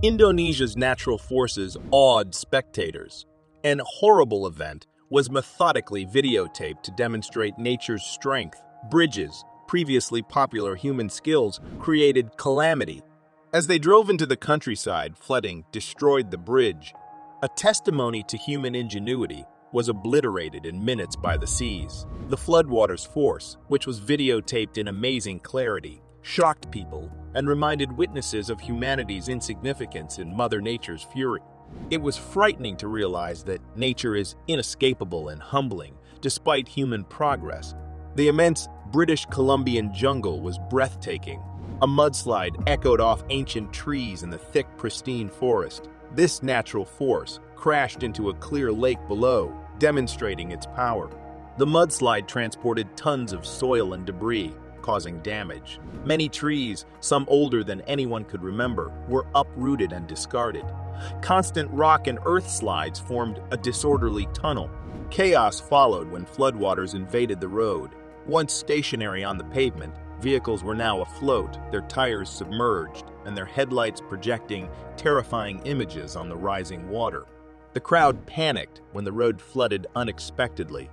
Indonesia's natural forces awed spectators. An horrible event was methodically videotaped to demonstrate nature's strength. Bridges, previously popular human skills, created calamity. As they drove into the countryside, flooding destroyed the bridge. A testimony to human ingenuity was obliterated in minutes by the seas. The floodwater's force, which was videotaped in amazing clarity, shocked people and reminded witnesses of humanity's insignificance in Mother Nature's fury. It was frightening to realize that nature is inescapable and humbling, despite human progress. The immense British Columbian jungle was breathtaking. A mudslide echoed off ancient trees in the thick, pristine forest. This natural force crashed into a clear lake below, demonstrating its power. The mudslide transported tons of soil and debris, causing damage. Many trees, some older than anyone could remember, were uprooted and discarded. Constant rock and earth slides formed a disorderly tunnel. Chaos followed when floodwaters invaded the road. Once stationary on the pavement, vehicles were now afloat, their tires submerged, and their headlights projecting terrifying images on the rising water. The crowd panicked when the road flooded unexpectedly.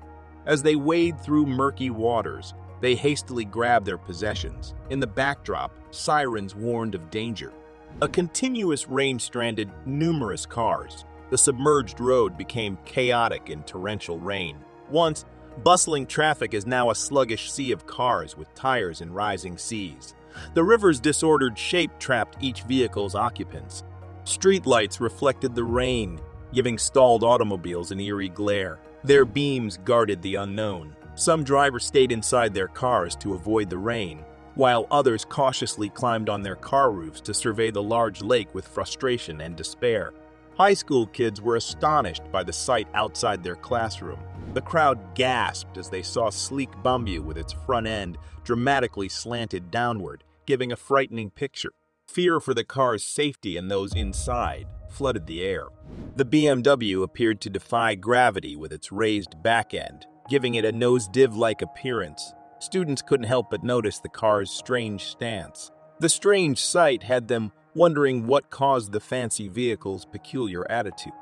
As they wade through murky waters, they hastily grabbed their possessions. In the backdrop, sirens warned of danger. A continuous rain stranded numerous cars. The submerged road became chaotic in torrential rain. Once bustling traffic is now a sluggish sea of cars with tires in rising seas. The river's disordered shape trapped each vehicle's occupants. Streetlights reflected the rain, giving stalled automobiles an eerie glare. Their beams guarded the unknown. Some drivers stayed inside their cars to avoid the rain, while others cautiously climbed on their car roofs to survey the large lake with frustration and despair. High school kids were astonished by the sight outside their classroom. The crowd gasped as they saw sleek Bambu with its front end dramatically slanted downward, giving a frightening picture. Fear for the car's safety and those inside flooded the air. The BMW appeared to defy gravity with its raised back end, giving it a nosedive-like appearance. Students couldn't help but notice the car's strange stance. The strange sight had them wondering what caused the fancy vehicle's peculiar attitude.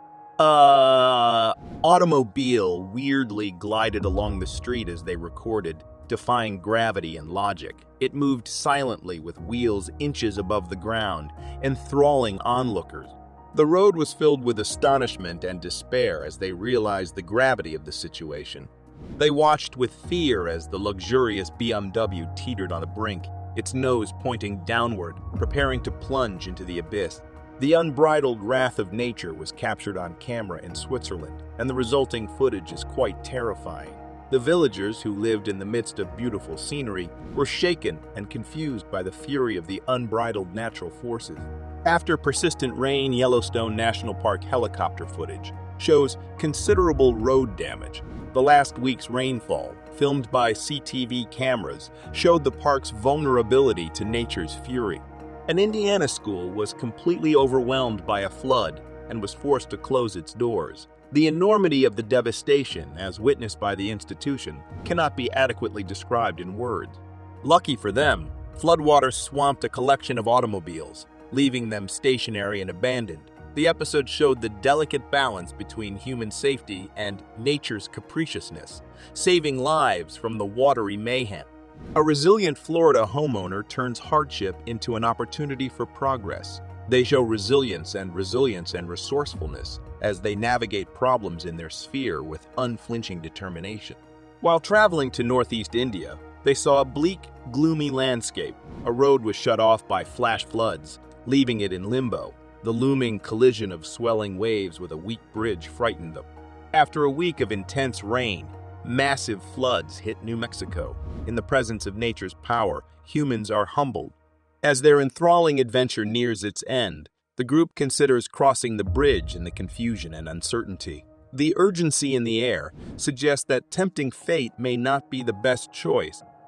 Automobile weirdly glided along the street as they recorded, defying gravity and logic. It moved silently with wheels inches above the ground, enthralling onlookers. The road was filled with astonishment and despair as they realized the gravity of the situation. They watched with fear as the luxurious BMW teetered on a brink, its nose pointing downward, preparing to plunge into the abyss. The unbridled wrath of nature was captured on camera in Switzerland, and the resulting footage is quite terrifying. The villagers who lived in the midst of beautiful scenery were shaken and confused by the fury of the unbridled natural forces. After persistent rain, Yellowstone National Park helicopter footage shows considerable road damage. The last week's rainfall, filmed by CTV cameras, showed the park's vulnerability to nature's fury. An Indiana school was completely overwhelmed by a flood and was forced to close its doors. The enormity of the devastation, as witnessed by the institution, cannot be adequately described in words. Lucky for them, floodwaters swamped a collection of automobiles, leaving them stationary and abandoned. The episode showed the delicate balance between human safety and nature's capriciousness, saving lives from the watery mayhem. A resilient Florida homeowner turns hardship into an opportunity for progress. They show resilience and resourcefulness as they navigate problems in their sphere with unflinching determination. While traveling to northeast India, they saw a bleak, gloomy landscape. A road was shut off by flash floods, leaving it in limbo. The looming collision of swelling waves with a weak bridge frightened them. After a week of intense rain, massive floods hit New Mexico. In the presence of nature's power, humans are humbled. As their enthralling adventure nears its end, the group considers crossing the bridge in the confusion and uncertainty. The urgency in the air suggests that tempting fate may not be the best choice.